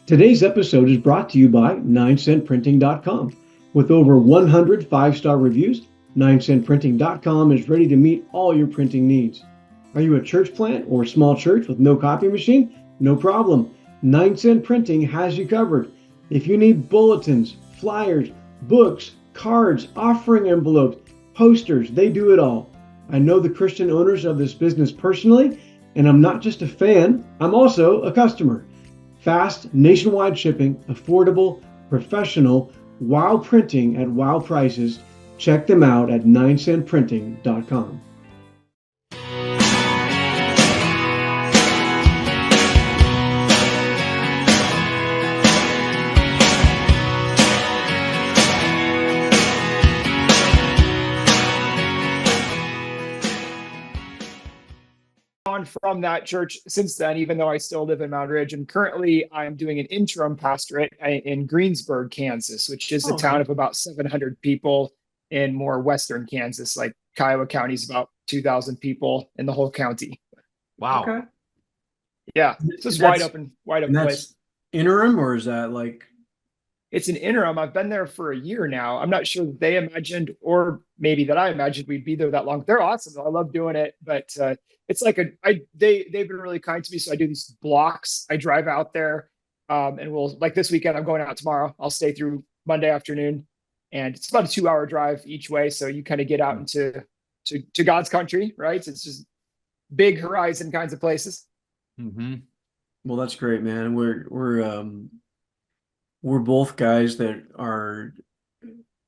Today's episode is brought to you by 9centprinting.com. With over 100 five-star reviews, 9centprinting.com is ready to meet all your printing needs. Are you a church plant or small church with no copy machine? No problem. 9cent Printing has you covered. If you need bulletins, flyers, books, cards, offering envelopes, posters, they do it all. I know the Christian owners of this business personally, and I'm not just a fan, I'm also a customer. Fast, nationwide shipping, affordable, professional, wow printing at wow prices. Check them out at 9centprinting.com. From that church since then, even though I still live in Mount Ridge, and currently I'm doing an interim pastorate in Greensburg, Kansas, which is a town of about 700 people in more western Kansas. Like Kiowa County is about 2,000 people in the whole county. Wow. Okay. Yeah, so it's wide open place. Interim, or is that like? It's an interim. I've been there for a year now. I'm not sure that they imagined, or maybe that I imagined we'd be there that long. They're awesome. I love doing it, but it's like they've been really kind to me. So I do these blocks. I drive out there, and we'll, like this weekend, I'm going out tomorrow. I'll stay through Monday afternoon, and it's about a 2-hour drive each way. So you kind of get out into God's country, right? It's just big horizon kinds of places. Mm-hmm. Well, that's great, man. We're both guys that are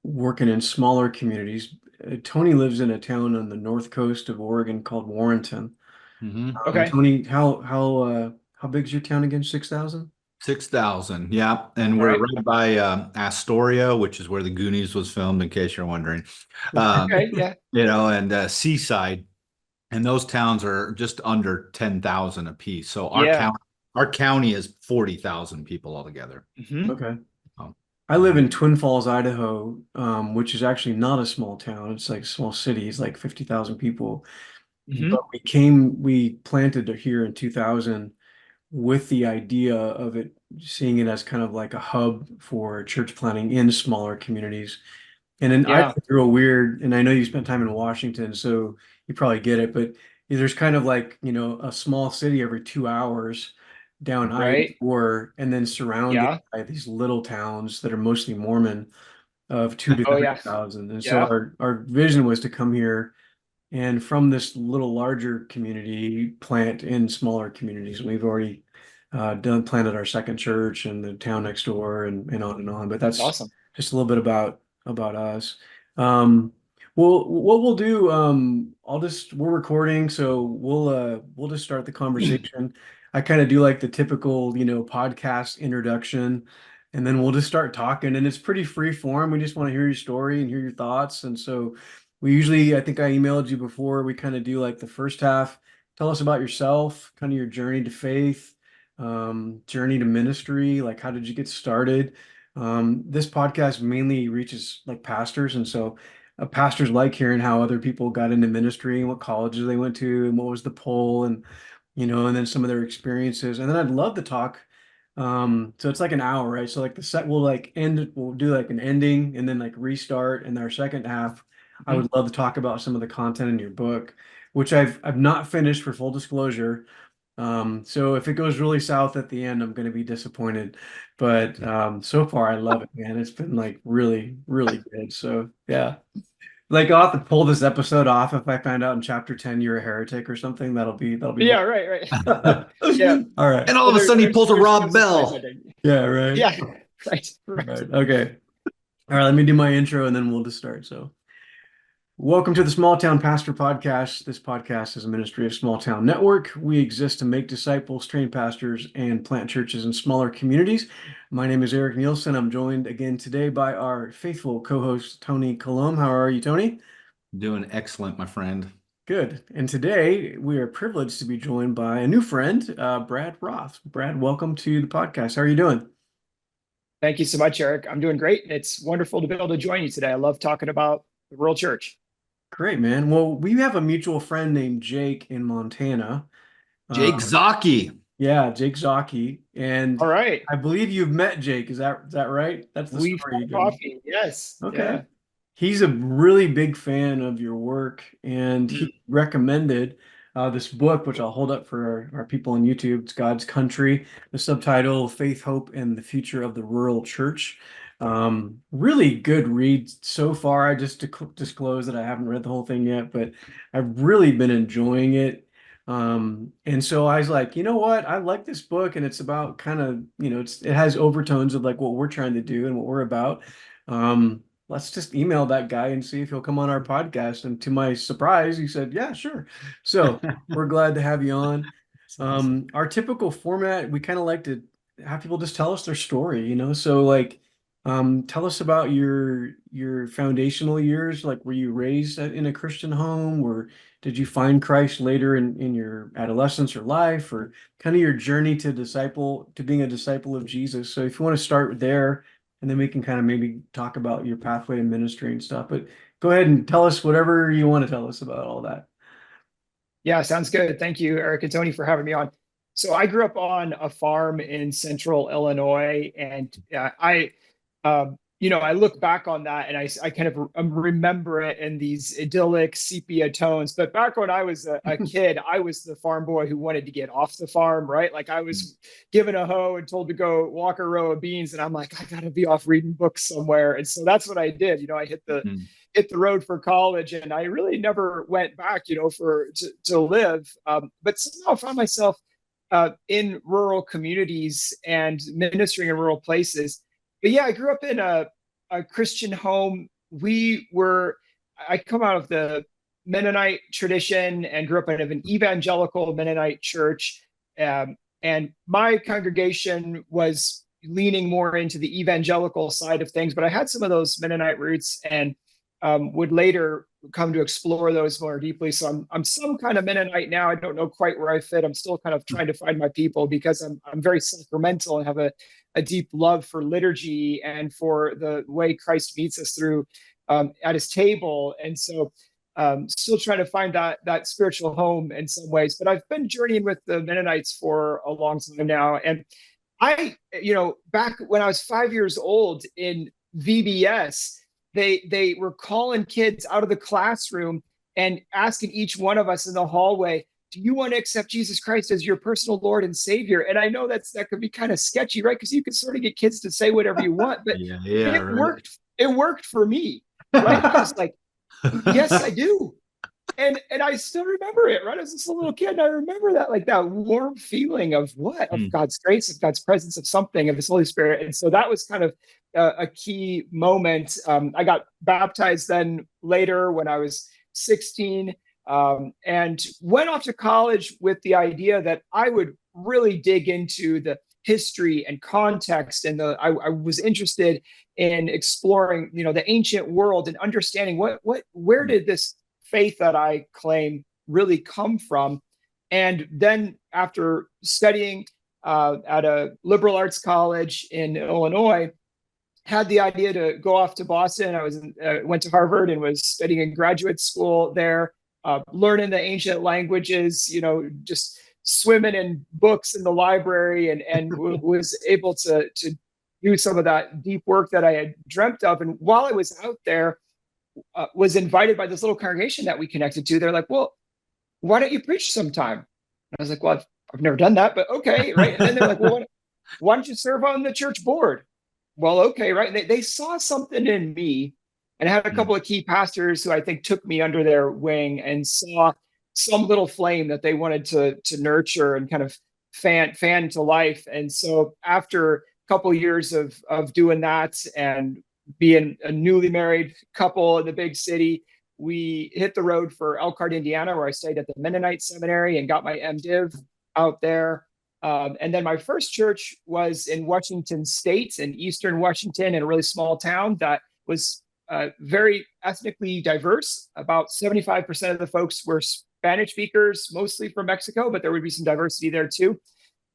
working in smaller communities. Tony lives in a town on the north coast of Oregon called Warrenton. Mm-hmm. Okay. Tony, how big's your town again? 6,000? 6,000. Yeah. And we're right by Astoria, which is where the Goonies was filmed, in case you're wondering. Okay. Yeah. And Seaside. And those towns are just under 10,000 apiece. So our county is 40,000 people altogether. Mm-hmm. Okay. I live in Twin Falls, Idaho, which is actually not a small town. It's like a small city. It's like 50,000 people. Mm-hmm. But we planted here in 2000 with the idea of seeing it as kind of like a hub for church planting in smaller communities. And then I real weird, and I know you spent time in Washington, so you probably get it, but there's kind of like, a small city every 2 hours down I-4, and then surrounded by these little towns that are mostly Mormon of 2,000 to 3,000. And so our vision was to come here and from this little larger community plant in smaller communities. We've already planted our second church in the town next door and on and on. But that's awesome. Just a little bit about us. Well, what we'll do, we're recording, so we'll just start the conversation. I kind of do like the typical, podcast introduction, and then we'll just start talking, and it's pretty free form. We just want to hear your story and hear your thoughts. And so we usually, I think I emailed you before, we kind of do like the first half. Tell us about yourself, kind of your journey to faith, journey to ministry, like how did you get started? This podcast mainly reaches like pastors, and so pastors like hearing how other people got into ministry and what colleges they went to and what was the pull, and and then some of their experiences. And then I'd love to talk. So it's like an hour, right? So like the set will like end, we'll do like an ending and then like restart. And our second half, I would love to talk about some of the content in your book, which I've not finished, for full disclosure. So if it goes really south at the end, I'm going to be disappointed. But so far, I love it, man. It's been like really, really good. So yeah, like I'll have to pull this episode off if I find out in chapter 10 you're a heretic or something. That'll be yeah, right. Yeah. All right. And all of a sudden he pulls a Rob Bell. Yeah, right. Yeah, right. Okay. All right, let me do my intro and then we'll just start. So welcome to the Small Town Pastor Podcast. This podcast is a ministry of Small Town Network. We exist to make disciples, train pastors, and plant churches in smaller communities. My name is Eric Nielsen. I'm joined again today by our faithful co-host, Tony Colomb. How are you, Tony? Doing excellent, my friend. Good. And today we are privileged to be joined by a new friend, Brad Roth. Brad, welcome to the podcast. How are you doing? Thank you so much, Eric. I'm doing great. It's wonderful to be able to join you today. I love talking about the rural church. Great, man. Well, we have a mutual friend named Jake in Montana. Jake Zaki. Yeah, Jake Zaki. And All right. I believe you've met Jake. Is that right? That's the We've story had you give me. coffee. Yes. Okay. Yeah. He's a really big fan of your work, and Mm. he recommended this book, which I'll hold up for our people on YouTube. It's God's Country, the subtitle Faith, Hope, and the Future of the Rural Church. Really good read so far. I just disclose that I haven't read the whole thing yet, but I've really been enjoying it. And so I was like, you know what? I like this book, and it's about kind of, it has overtones of like what we're trying to do and what we're about. Let's just email that guy and see if he'll come on our podcast. And to my surprise, he said, yeah, sure. So we're glad to have you on. That's awesome. Our typical format, we kind of like to have people just tell us their story, So like, tell us about your foundational years. Like, were you raised in a Christian home, or did you find Christ later in your adolescence or life, or kind of your journey to being a disciple of Jesus? So if you want to start there, and then we can kind of maybe talk about your pathway in ministry and stuff. But go ahead and tell us whatever you want to tell us about all that. Yeah, sounds good. Thank you, Eric and Tony, for having me on. So I grew up on a farm in central Illinois, and I look back on that and I kind of remember it in these idyllic sepia tones. But back when I was a kid, I was the farm boy who wanted to get off the farm, right? Like I was given a hoe and told to go walk a row of beans, and I'm like, I gotta be off reading books somewhere. And so that's what I did. I hit the road for college, and I really never went back, to live. But somehow I found myself in rural communities and ministering in rural places. But yeah, I grew up in a Christian home. I come out of the Mennonite tradition and grew up in an evangelical Mennonite church. And my congregation was leaning more into the evangelical side of things, but I had some of those Mennonite roots, and would later come to explore those more deeply. So I'm some kind of Mennonite now. I don't know quite where I fit. I'm still kind of trying to find my people, because I'm very sacramental and have a deep love for liturgy and for the way Christ meets us through at his table. And so still trying to find that spiritual home in some ways. But I've been journeying with the Mennonites for a long time now. And back when I was 5 years old in VBS, they were calling kids out of the classroom and asking each one of us in the hallway, do you want to accept Jesus Christ as your personal Lord and Savior? And I know that could be kind of sketchy, right? Because you can sort of get kids to say whatever you want, but Yeah, yeah, it right. worked. It worked for me, right? I was like, yes, I do. And I still remember it, right? I was just a little kid, and I remember that warm feeling of Hmm. God's grace, of God's presence, of something, of His Holy Spirit. And so that was kind of a key moment. I got baptized then later when I was 16, and went off to college with the idea that I would really dig into the history and context, and I was interested in exploring, the ancient world and understanding where did this faith that I claim really come from. And then after studying at a liberal arts college in Illinois, had the idea to go off to Boston. Went to Harvard and was studying in graduate school there, learning the ancient languages, just swimming in books in the library, and was able to do some of that deep work that I had dreamt of. And while I was out there, was invited by this little congregation that we connected to. They're like, well, why don't you preach sometime? And I was like, well, I've never done that, but okay, right. And then they're like, well, why don't you serve on the church board? Well, okay, right. And they saw something in me, and I had a couple of key pastors who I think took me under their wing and saw some little flame that they wanted to nurture and kind of fan to life. And so after a couple of years of doing that, and being a newly married couple in the big city, we hit the road for Elkhart, Indiana, where I stayed at the Mennonite Seminary and got my MDiv out there. And then my first church was in Washington State, in Eastern Washington, in a really small town that was very ethnically diverse. About 75% of the folks were Spanish speakers, mostly from Mexico, but there would be some diversity there too.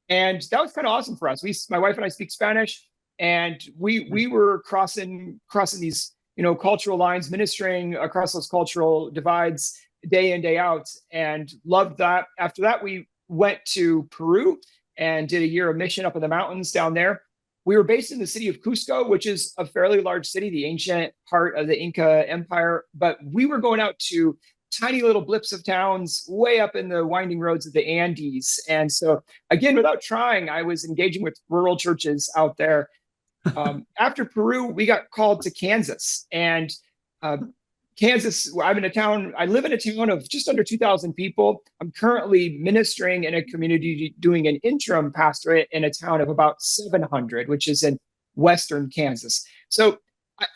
And that was kind of awesome for us. My wife and I speak Spanish, and we were crossing these cultural lines, ministering across those cultural divides day in day out, and loved that. After that, we went to Peru and did a year of mission up in the mountains down there. We were based in the city of Cusco, which is a fairly large city, the ancient heart of the Inca Empire. But we were going out to tiny little blips of towns way up in the winding roads of the Andes. And so, again, without trying, I was engaging with rural churches out there. After Peru, we got called to Kansas. And uh, Kansas, I'm in a town, I live in a town of just under 2,000 people. I'm currently ministering in a community doing an interim pastorate in a town of about 700, which is in Western Kansas. So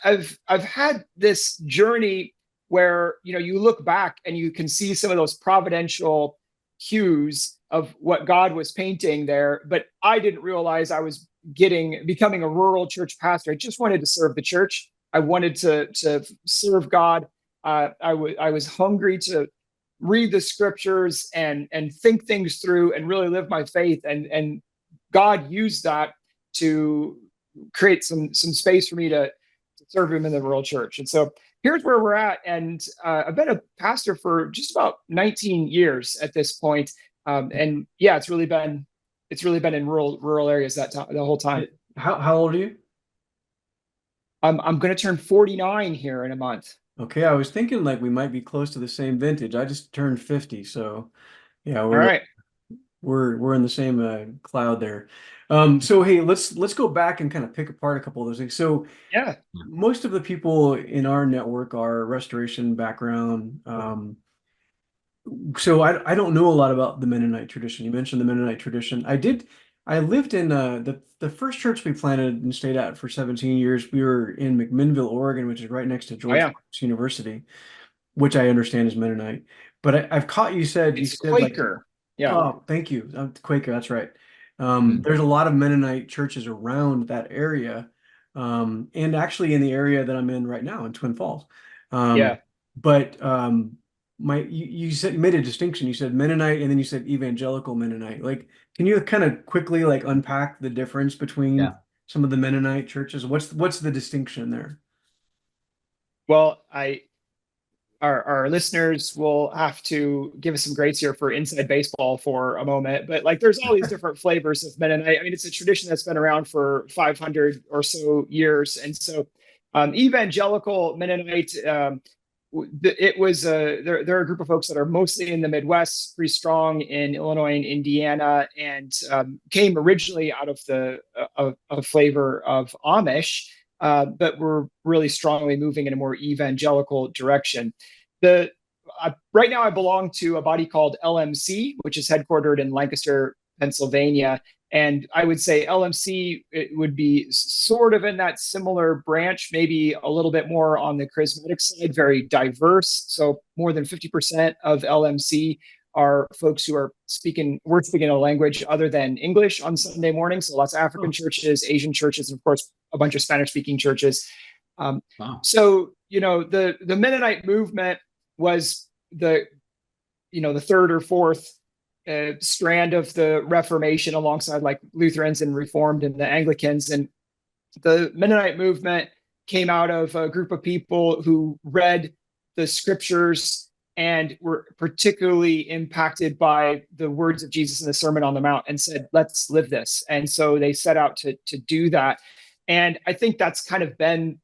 I've had this journey where, you look back and you can see some of those providential hues of what God was painting there, but I didn't realize I was becoming a rural church pastor. I just wanted to serve the church. I wanted to serve God. I was hungry to read the scriptures and think things through and really live my faith. And God used that to create some space for me to serve Him in the rural church. And so here's where we're at. And I've been a pastor for just about 19 years at this point. And yeah, it's really been in rural areas the whole time. How old are you? I'm going to turn 49 here in a month. Okay, I was thinking like we might be close to the same vintage. I just turned 50, so yeah, All right. we're in the same cloud there. So hey, let's go back and kind of pick apart a couple of those things. So Yeah. most of the people in our network are restoration background. So I don't know a lot about the Mennonite tradition. You mentioned the Mennonite tradition. I lived in the first church we planted and stayed at for 17 years. We were in McMinnville, Oregon, which is right next to Oh George yeah. Fox University, which I understand is Mennonite. But I've caught you said It's like, Quaker. Yeah. oh, thank you. Quaker, that's right. Mm. There's a lot of Mennonite churches around that area, and actually in the area that I'm in right now in Twin Falls. Yeah. But you said you made a distinction. You said Mennonite, and then you said evangelical Mennonite. Like, can you kind of quickly like unpack the difference between Yeah. some of the Mennonite churches? What's the distinction there? Well, our listeners will have to give us some grace here for inside baseball for a moment, but like there's all these different flavors of Mennonite. I mean, it's a tradition that's been around for 500 or so years, and so evangelical Mennonite. It was they're a group of folks that are mostly in the Midwest, pretty strong in Illinois and Indiana, and came originally out of the a flavor of Amish, but were really strongly moving in a more evangelical direction. The Right now I belong to a body called LMC, which is headquartered in Lancaster, Pennsylvania. And I would say LMC, it would be sort of in that similar branch, maybe a little bit more on the charismatic side, very diverse. So more than 50% of LMC are folks who are we're speaking a language other than English on Sunday morning. So lots of African churches, Asian churches, and of course, a bunch of Spanish speaking churches. Wow. So, the Mennonite movement was the third or fourth strand of the Reformation alongside like Lutherans and Reformed and the Anglicans. And the Mennonite movement came out of a group of people who read the scriptures and were particularly impacted by the words of Jesus in the Sermon on the Mount and said, let's live this. And so they set out to do that. And I think that's kind of been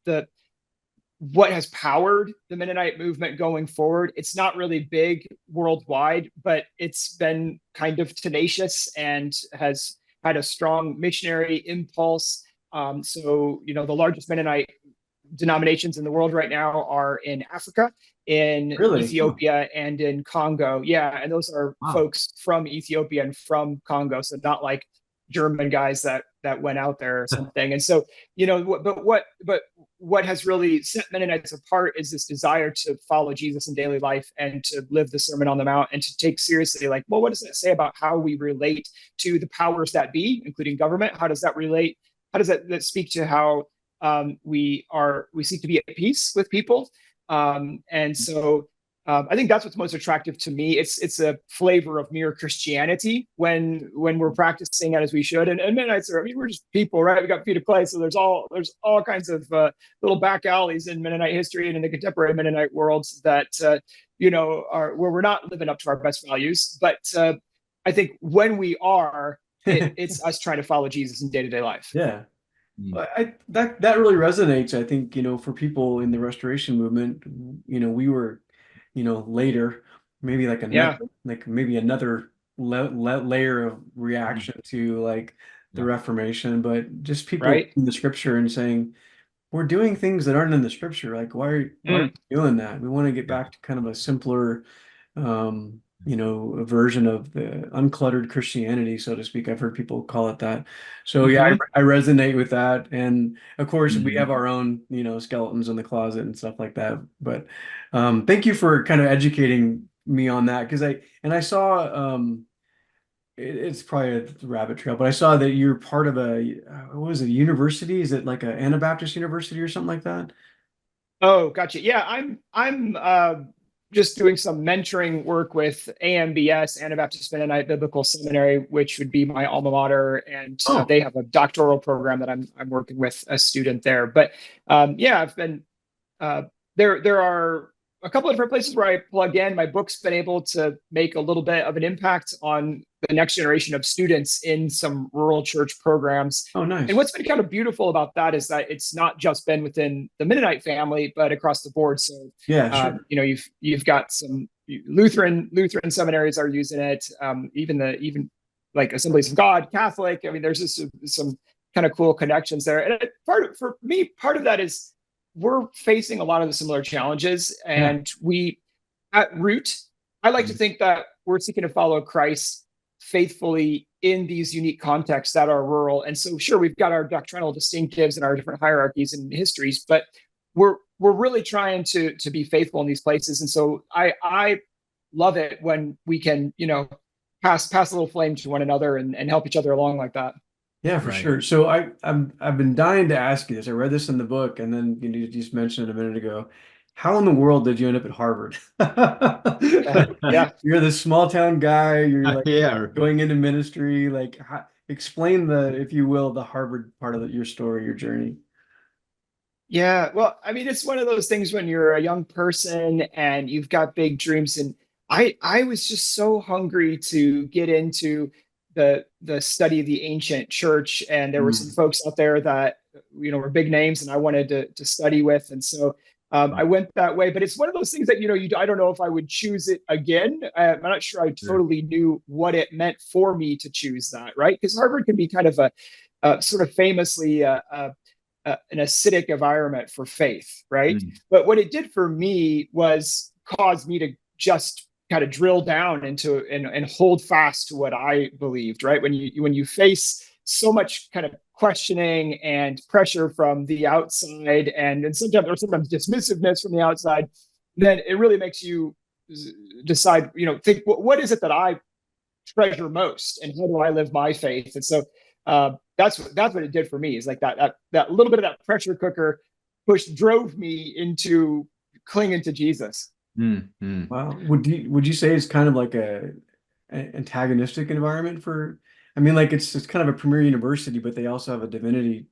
what has powered the Mennonite movement going forward. It's not really big worldwide, but it's been kind of tenacious and has had a strong missionary impulse. So, the largest Mennonite denominations in the world right now are in Africa, in Really? Ethiopia, and in Congo. Yeah, and those are folks from Ethiopia and from Congo, so not like German guys that went out there or something. And so, but what has really set Mennonites apart is this desire to follow Jesus in daily life and to live the Sermon on the Mount and to take seriously, like, well, what does that say about how we relate to the powers that be, including government? How does that relate? How does that speak to how we seek to be at peace with people? And so I think that's what's most attractive to me. It's a flavor of mere Christianity when we're practicing it as we should. And Mennonites are, we're just people, right? We got feet of clay, so there's all kinds of little back alleys in Mennonite history and in the contemporary Mennonite worlds that are where we're not living up to our best values. But I think when we are, it's us trying to follow Jesus in day-to-day life. Yeah. Mm. Well, that really resonates. I think, for people in the Restoration movement, we were, later, maybe Yeah, maybe another layer of Mm. reaction to like the Yeah. Reformation, but just people right. in the scripture and saying, we're doing things that aren't in the scripture. Like, why are Mm, we doing that? We want to get Yeah. back to kind of a simpler, a version of the uncluttered Christianity, so to speak. I've heard people call it that. So yeah, hmm I resonate with that. And of course, we have Mhm. our own, skeletons in the closet and stuff like that. But thank you for kind of educating me on that because I saw it's probably a rabbit trail, but I saw that you're part of what was it, university? Is it like a Anabaptist university or something like that? Oh, gotcha. Yeah, I'm just doing some mentoring work with AMBS, Anabaptist Mennonite Biblical Seminary, which would be my alma mater, and Oh, they have a doctoral program that I'm working with a student there. But yeah, I've been uh, there are a couple of different places where I plug in. My book's been able to make a little bit of an impact on the next generation of students in some rural church programs. oh, And nice. what's been kind of beautiful about that is that it's not just been within the Mennonite family, but across the board. So, Yeah, sure. you've got some Lutheran seminaries are using it. Even like Assemblies of God, Catholic. I mean, there's just some kind of cool connections there. And for me, part of that is we're facing a lot of the similar challenges. Yeah. And we, at root, I like to Mm. think that we're seeking to follow Christ faithfully in these unique contexts that are rural. And so, sure, we've got our doctrinal distinctives and our different hierarchies and histories, but we're really trying to be faithful in these places. And so, I love it when we can, pass a little flame to one another and help each other along like that. Yeah, for Right. sure. So I've been dying to ask you this. I read this in the book, and then you just mentioned it a minute ago. How in the world did you end up at Harvard? Yeah. You're this small town guy. You're like Yeah. going into ministry. Like, explain if you will, the Harvard part of your story, your journey. Yeah, well, I mean, it's one of those things when you're a young person and you've got big dreams. And I was just so hungry to get into the study of the ancient church. And there were some Mm. folks out there that, were big names and I wanted to study with. And so I went that way. But it's one of those things that, I don't know if I would choose it again. I'm not sure I Sure. totally knew what it meant for me to choose that, right? Because Harvard can be kind of a sort of famously an acidic environment for faith, right? Mm. But what it did for me was cause me to just kind of drill down into and hold fast to what I believed, right? When you face so much kind of questioning and pressure from the outside and sometimes dismissiveness from the outside, then it really makes you decide, think what is it that I treasure most and how do I live my faith? And so that's what it did for me is like that little bit of that pressure cooker drove me into clinging to Jesus. Mm. Mm. Wow. Would you say it's kind of like a antagonistic environment for? I mean, like it's kind of a premier university, but they also have a divinity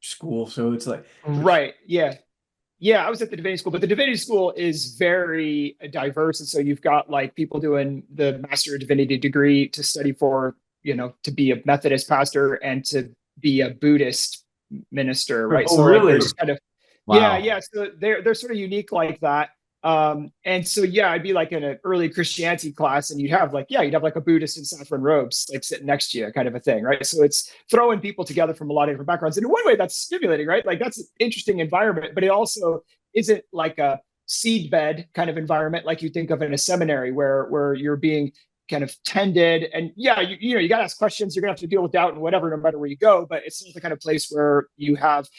school, so it's like there's Right. Yeah. Yeah, I was at the divinity school, but the divinity school is very diverse. And so you've got like people doing the master of divinity degree to study for, to be a Methodist pastor and to be a Buddhist minister, right? oh So like there's really? kind of, yeah, Wow. yeah. So they're sort of unique like that. And so yeah, I'd be like in an early Christianity class, and you'd have like a Buddhist in saffron robes like sitting next to you, kind of a thing, right? So it's throwing people together from a lot of different backgrounds. And in one way, that's stimulating, right? Like that's an interesting environment, but it also isn't like a seedbed kind of environment like you think of in a seminary where you're being kind of tended. And yeah, you got to ask questions. You're gonna have to deal with doubt and whatever, no matter where you go. But it's not the kind of place where you have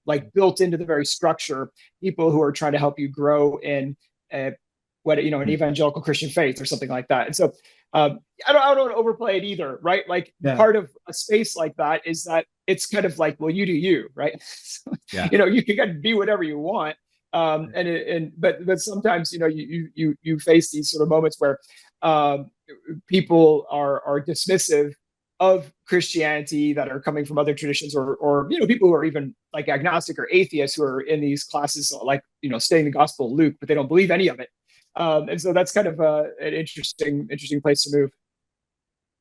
like built into the very structure people who are trying to help you grow in an Mm. evangelical Christian faith or something like that. And so I don't want to overplay it either, right? Like Yeah. part of a space like that is that it's kind of like, well, you do you, right? So, Yeah. you can kind of be whatever you want. But sometimes you face these sort of moments where um, people are dismissive of Christianity that are coming from other traditions, or people who are even like agnostic or atheists who are in these classes, like studying the Gospel of Luke, but they don't believe any of it. And so that's kind of an interesting place to move.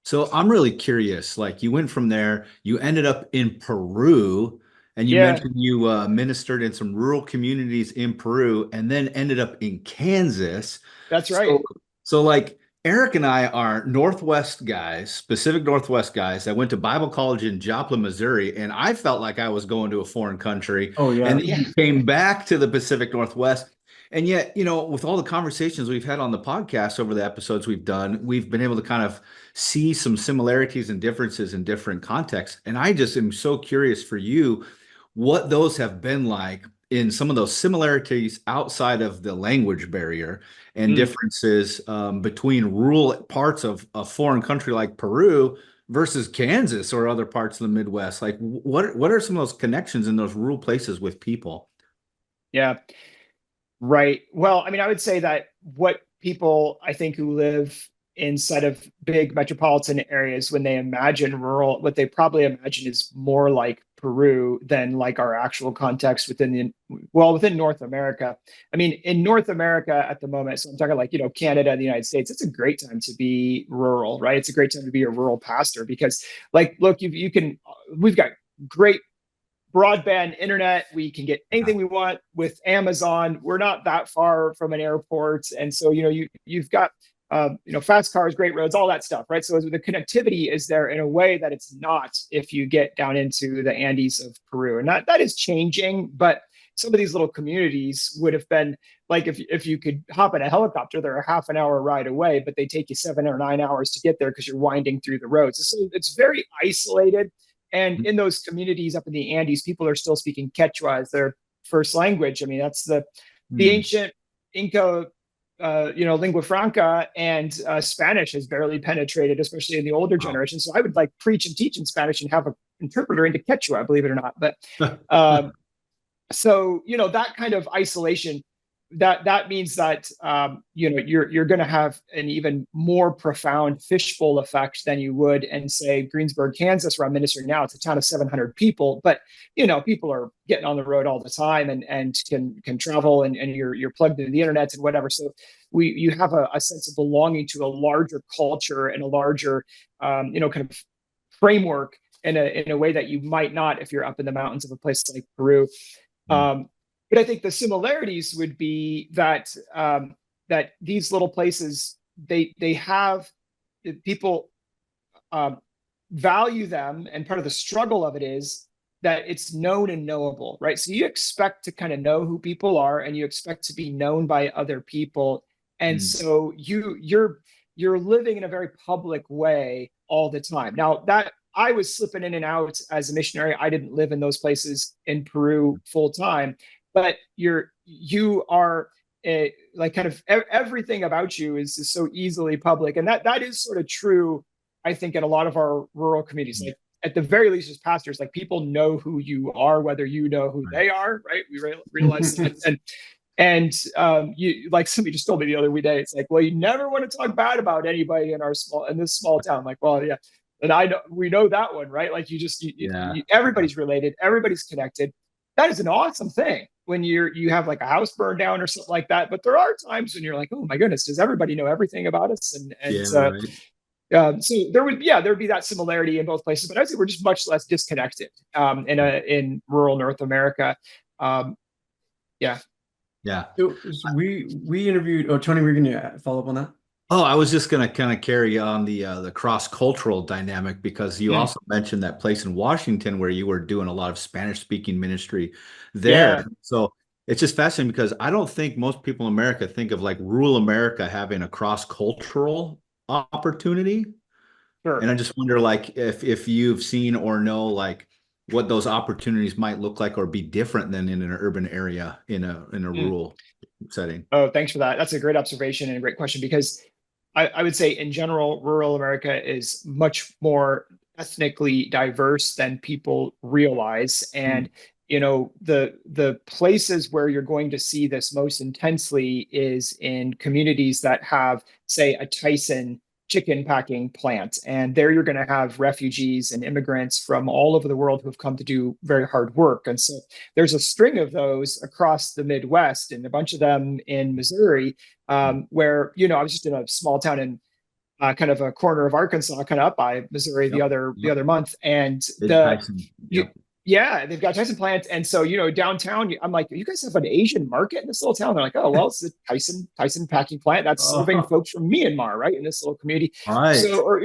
So I'm really curious. Like you went from there, you ended up in Peru, and you Yeah, mentioned you ministered in some rural communities in Peru, and then ended up in Kansas. that's So, right. so like Eric and I are Northwest guys, Pacific Northwest guys. I went to Bible college in Joplin, Missouri, and I felt like I was going to a foreign country. Oh And yeah. then Yeah. you came back to the Pacific Northwest. And yet, with all the conversations we've had on the podcast over the episodes we've done, we've been able to kind of see some similarities and differences in different contexts. And I just am so curious for you what those have been like in some of those similarities outside of the language barrier and Mm. differences between rural parts of a foreign country like Peru versus Kansas or other parts of the Midwest. Like, what are some of those connections in those rural places with people? Yeah. Right. Well, I mean, I would say that what people I think who live inside of big metropolitan areas, when they imagine rural, what they probably imagine is more like Peru than like our actual context within North America. I mean, in North America at the moment, so I'm talking like, Canada and the United States, it's a great time to be rural, right? It's a great time to be a rural pastor because like, look, we've got great broadband internet. We can get anything we want with Amazon. We're not that far from an airport, and so you've got fast cars, great roads, all that stuff, right? So the connectivity is there in a way that it's not if you get down into the Andes of Peru, and that is changing, but. Some of these little communities would have been like if you could hop in a helicopter, they're a half an hour ride away, but they take you 7 or 9 hours to get there because you're winding through the roads. So it's very isolated. And in those communities up in the Andes, people are still speaking Quechua as their first language. I mean, that's the Hmm. ancient Inca, lingua franca, and Spanish has barely penetrated, especially in the older Wow. generation. So I would like preach and teach in Spanish and have an interpreter into Quechua, believe it or not. But um, so that kind of isolation that means that you're going to have an even more profound fishbowl effect than you would in say Greensburg, Kansas, where I'm ministering now. It's a town of 700 people, but people are getting on the road all the time and can travel, and you're plugged into the internet and whatever. So you have a sense of belonging to a larger culture and a larger kind of framework in a way that you might not if you're up in the mountains of a place like Peru. Hmm. But I think the similarities would be that these little places they have people um, value them, and part of the struggle of it is that it's known and knowable, right? So you expect to kind of know who people are, and you expect to be known by other people, and Hmm. so you're living in a very public way all the time. Now that I was slipping in and out as a missionary, I didn't live in those places in Peru full time, but you are like kind of everything about you is so easily public, and that is sort of true. I think in a lot of our rural communities, like at the very least, as pastors, like people know who you are, whether you know who Right. they are, right? We realize that, and you like somebody just told me the other day, it's like, well, you never want to talk bad about anybody in this small town. I'm like, well, yeah, and I know we know that one, right? Like Yeah. everybody's related, everybody's connected. That is an awesome thing when you have like a house burned down or something like that. But there are times when you're like, oh my goodness, does everybody know everything about us? Yeah. Right. So there would be that similarity in both places, but I would say we're just much less disconnected in rural North America. Um, yeah, Yeah. So we interviewed. Oh, Tony, we're gonna follow up on that. Oh, I was just going to kind of carry on the cross-cultural dynamic because you mm, also mentioned that place in Washington where you were doing a lot of Spanish-speaking ministry yeah, there. So it's just fascinating because I don't think most people in America think of like rural America having a cross-cultural opportunity. And sure. I just wonder like if you've seen or know like what those opportunities might look like or be different than in an urban area in a Mm. rural setting. Oh, thanks for that. That's a great observation and a great question because I would say in general, rural America is much more ethnically diverse than people realize. Hmm. And the places where you're going to see this most intensely is in communities that have, say, a Tyson chicken packing plant. And there you're going to have refugees and immigrants from all over the world who have come to do very hard work. And so there's a string of those across the Midwest and a bunch of them in Missouri where I was just in a small town in kind of a corner of Arkansas, kind of up by Missouri Yep. the Yep. other month, and Big Tyson. you Yep. yeah, they've got Tyson plants, and so downtown, I'm like, you guys have an Asian market in this little town? They're like, oh well, it's a Tyson packing plant that's serving Oh, folks from Myanmar, right, in this little community. Right. So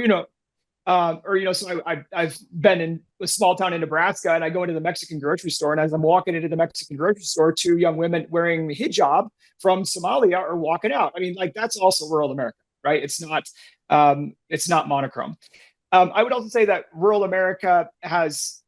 so I've been in a small town in Nebraska, and I go into the Mexican grocery store, and as I'm walking into the Mexican grocery store, two young women wearing hijab from Somalia are walking out. I mean, like, that's also rural America, right? It's not monochrome. I would also say that rural America has,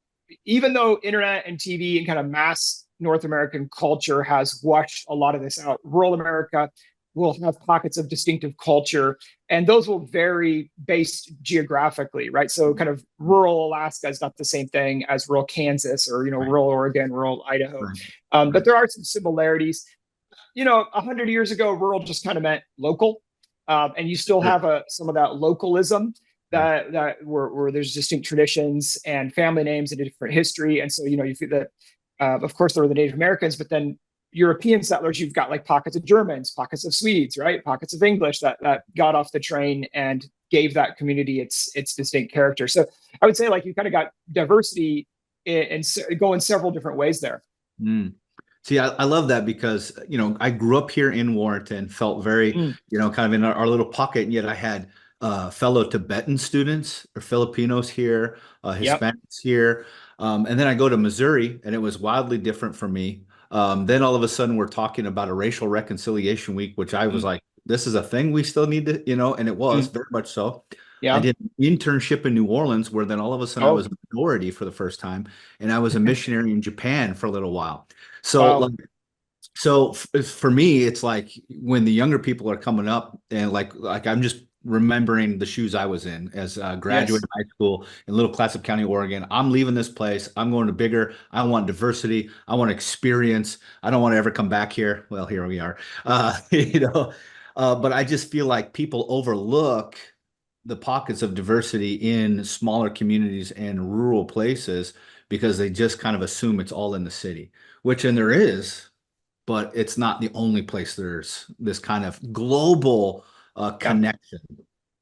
even though internet and TV and kind of mass North American culture has washed a lot of this out, rural America will have pockets of distinctive culture, and those will vary based geographically, right? So kind of rural Alaska is not the same thing as rural Kansas, or Right. rural Oregon, rural Idaho. Right. But Right. there are some similarities. 100 years ago, rural just kind of meant local, and you still Sure. have some of that localism Yeah. that where there's distinct traditions and family names and a different history. And so you feel that, of course, there were the Native Americans, but then European settlers, you've got like pockets of Germans, pockets of Swedes, right, pockets of English that got off the train and gave that community its distinct character. So I would say, like, you kind of got diversity and go in several different ways there. Mm. See, I love that because, I grew up here in Warrenton, felt very, Mm, kind of in our little pocket, and yet I had fellow Tibetan students or Filipinos here, yep. Hispanics here. And then I go to Missouri, and it was wildly different for me. Then all of a sudden, we're talking about a racial reconciliation week, which I was Mm, like, this is a thing we still need to, and it was mm, very much so. I yeah. did an internship in New Orleans, where then all of a sudden I was Oh, a minority for the first time, and I was a missionary in Japan for a little while. So, wow. like, for me, it's like when the younger people are coming up, and like I'm just remembering the shoes I was in as a graduate Yes. of high school in Little Clatsop County, Oregon. I'm leaving this place. I'm going to bigger. I want diversity. I want experience. I don't want to ever come back here. Well, here we are. But I just feel like people overlook the pockets of diversity in smaller communities and rural places because they just kind of assume it's all in the city, which, and there is, but it's not the only place there's this kind of global Yeah. connection.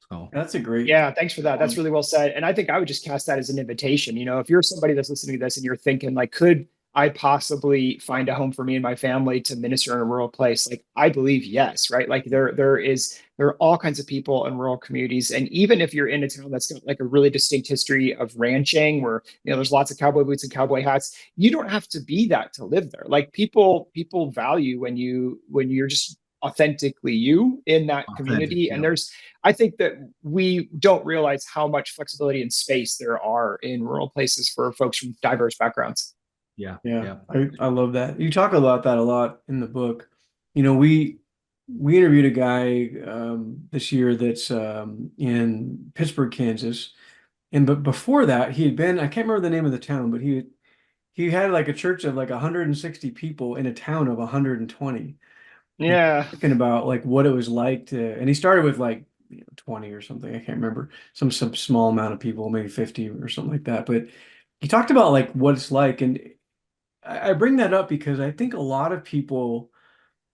So, that's a great Yeah, thanks for that. That's really well said. And I think I would just cast that as an invitation. If you're somebody that's listening to this and you're thinking, like, could I possibly find a home for me and my family to minister in a rural place? Like, I believe yes, right? Like, there are all kinds of people in rural communities. And even if you're in a town that's got like a really distinct history of ranching, where there's lots of cowboy boots and cowboy hats, you don't have to be that to live there. Like, people value when you're just authentically you in that authentic. community. And Yep. I think that we don't realize how much flexibility and space there are in rural places for folks from diverse backgrounds. Yeah. Yeah, Yeah. I love that. You talk about that a lot in the book. We interviewed a guy this year that's in Pittsburgh, Kansas, and but before that he had been, I can't remember the name of the town, but he had like a church of like 160 people in a town of 120. And Yeah. thinking about like what it was like to, and he started with like 20 or something. I can't remember, some small amount of people, maybe 50 or something like that. But he talked about like what it's like, and I bring that up because I think a lot of people,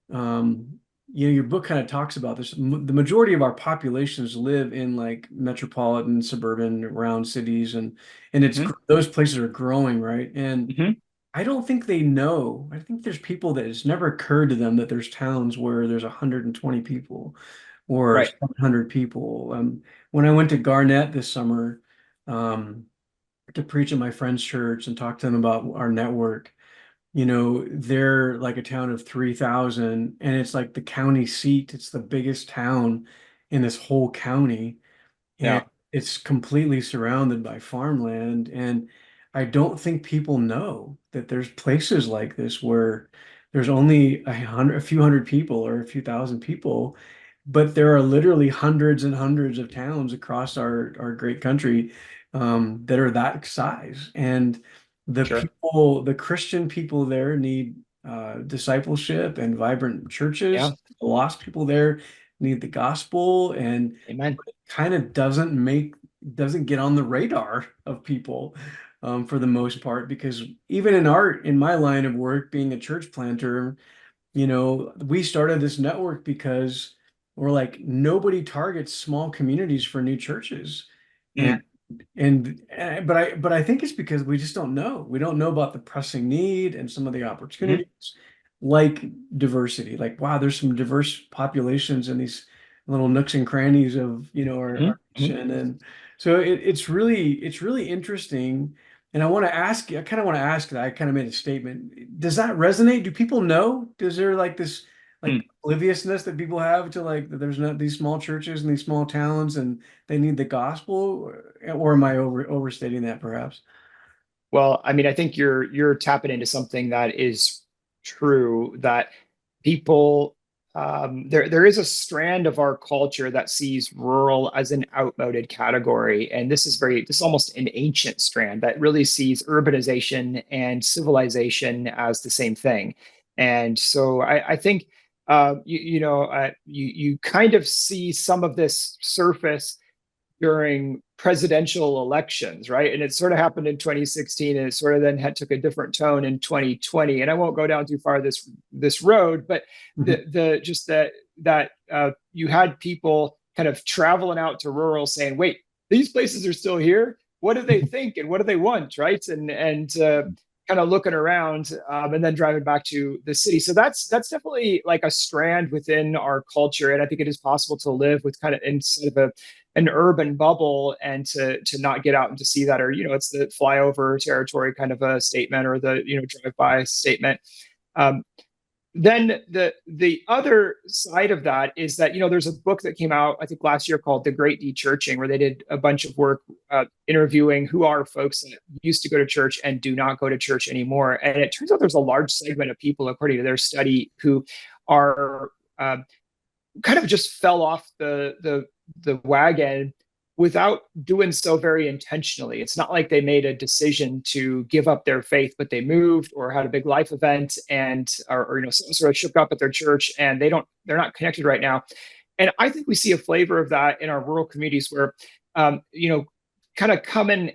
your book kind of talks about this. The majority of our populations live in like metropolitan, suburban, around cities, and Hmm. those places are growing, right? And Hmm. I don't think they know. I think there's people that it's never occurred to them that there's towns where there's 120 people or Right. 700 people. When I went to Garnett this summer, um, to preach at my friend's church and talk to them about our network, they're like a town of 3,000, and it's like the county seat. It's the biggest town in this whole county, and Yeah. it's completely surrounded by farmland. And I don't think people know that there's places like this where there's only a few hundred people or a few thousand people, but there are literally hundreds and hundreds of towns across our great country, that are that size. And Sure. the Christian people there need discipleship and vibrant Yeah. churches. The lost people there need the gospel, and Amen. kind of doesn't get on the radar of people, for the most part, because even in my line of work, being a church planter, we started this network because or like nobody targets small communities for new churches. And Mm, but I think it's because we just don't know. We don't know about the pressing need and some of the mhm, opportunities, like diversity. Like, wow, there's some diverse populations in these little nooks and crannies of, mhm, our mhm, nation. And so it's really interesting. And I want to ask you, I kind of want to ask that. I kind of made a statement. Does that resonate? Do people know? Is there like this like mm. obliviousness that people have to like that there's not these small churches and these small towns and they need the gospel, or am I overstating that perhaps? Well, I mean, I think you're tapping into something that is true, that people there is a strand of our culture that sees rural as an outmoded category. And this is almost an ancient strand that really sees urbanization and civilization as the same thing. And so I think you kind of see some of this surface during presidential elections, right? And it sort of happened in 2016, and it sort of then took a different tone in 2020. And I won't go down too far this road, but Mhm. the just that you had people kind of traveling out to rural saying, "Wait, these places are still here. What do they think and what do they want?" Right? And kind of looking around, and then driving back to the city. So that's definitely like a strand within our culture, and I think it is possible to live with kind of instead of an urban bubble and to not get out and to see that, or it's the flyover territory kind of a statement, or the drive by statement. um, then the other side of that is that there's a book that came out I think last year called The Great Dechurching, where they did a bunch of work interviewing who are folks that used to go to church and do not go to church anymore. And it turns out there's a large segment of people, according to their study, who are kind of just fell off the wagon without doing so very intentionally. It's not like they made a decision to give up their faith, but they moved or had a big life event, and or something sort of shook up at their church, and they're not connected right now. And I think we see a flavor of that in our rural communities where kind of coming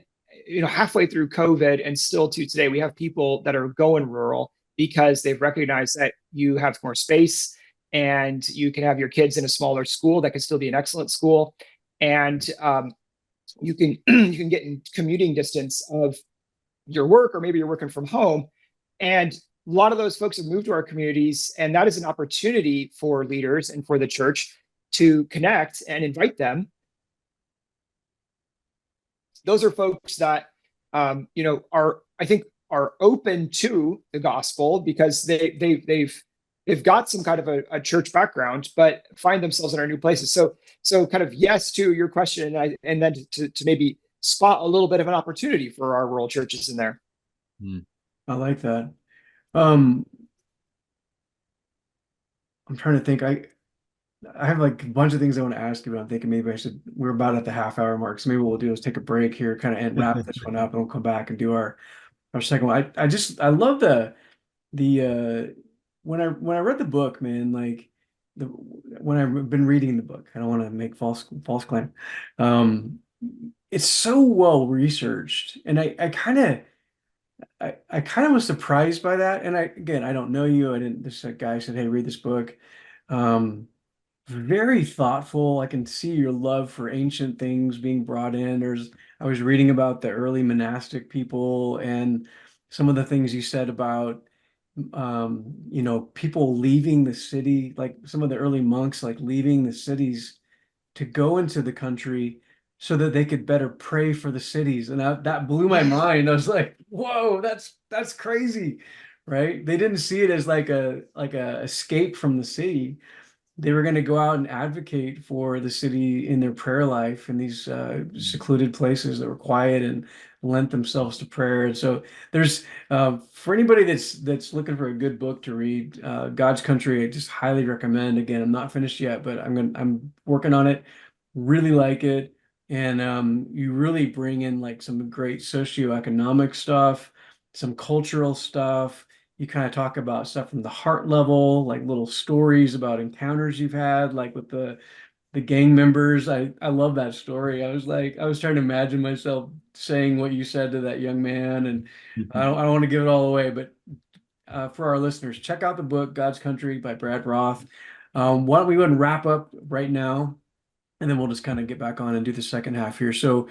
halfway through COVID and still to today, we have people that are going rural because they've recognized that you have more space, and you can have your kids in a smaller school that can still be an excellent school, and you can you can get in commuting distance of your work, or maybe you're working from home. And a lot of those folks have moved to our communities, and that is an opportunity for leaders and for the church to connect and invite them. Those are folks that are, I think, are open to the gospel because they've got some kind of a church background, but find themselves in our new places. So kind of yes to your question, and then to maybe spot a little bit of an opportunity for our rural churches in there. mm. I like that. Um, I'm trying to think. I have like a bunch of things I want to ask you, but I'm thinking maybe I should. We're about at the half hour mark, so maybe what we'll do is take a break here, kind of, and wrap this one up, and we'll come back and do our second one. I love the when I read the book, man, like when I've been reading the book, I don't want to make false claim. Um, it's so well researched, and I kind of was surprised by that. And I don't know you. I didn't. This guy said, "Hey, read this book." Um, Very thoughtful. I can see your love for ancient things being brought in. I was reading about the early monastic people and some of the things you said about, people leaving the city, like some of the early monks, like leaving the cities to go into the country so that they could better pray for the cities. And that blew my mind. I was like, whoa, that's crazy, right? They didn't see it as like a escape from the city. They were going to go out and advocate for the city in their prayer life in these secluded places that were quiet and lent themselves to prayer. And so there's for anybody that's looking for a good book to read, God's Country, I just highly recommend. Again, I'm not finished yet, but I'm working on it. Really like it, and you really bring in like some great socioeconomic stuff, some cultural stuff. You kind of talk about stuff from the heart level, like little stories about encounters you've had, like with the gang members. I love that story. I was trying to imagine myself saying what you said to that young man, and I don't want to give it all away, but for our listeners, check out the book God's Country by Brad Roth. Why don't we go ahead and wrap up right now? And then we'll just kind of get back on and do the second half here. So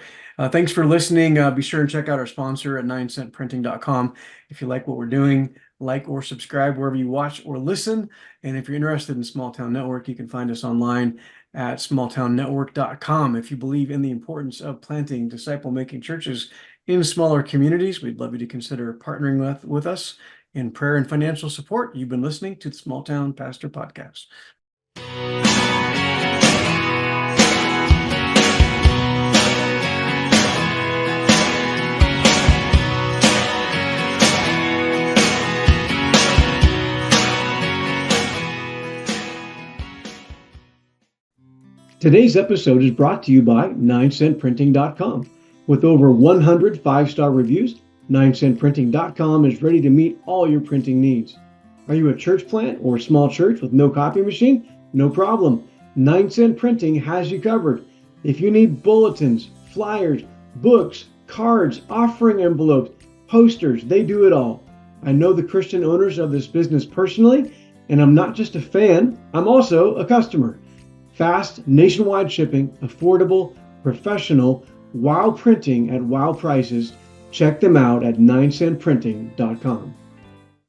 thanks for listening. Be sure and check out our sponsor at 9centprinting.com. If you like what we're doing, like or subscribe wherever you watch or listen. And if you're interested in Small Town Network, you can find us online at smalltownnetwork.com. If you believe in the importance of planting disciple-making churches in smaller communities, we'd love you to consider partnering with us in prayer and financial support. You've been listening to the Small Town Pastor Podcast. Today's episode is brought to you by 9centprinting.com. With over 100 5-star reviews, 9centprinting.com is ready to meet all your printing needs. Are you a church plant or a small church with no copy machine? No problem. 9cent Printing has you covered. If you need bulletins, flyers, books, cards, offering envelopes, posters, they do it all. I know the Christian owners of this business personally, and I'm not just a fan, I'm also a customer. Fast, nationwide shipping, affordable, professional, wow printing at wow prices. Check them out at 9centprinting.com.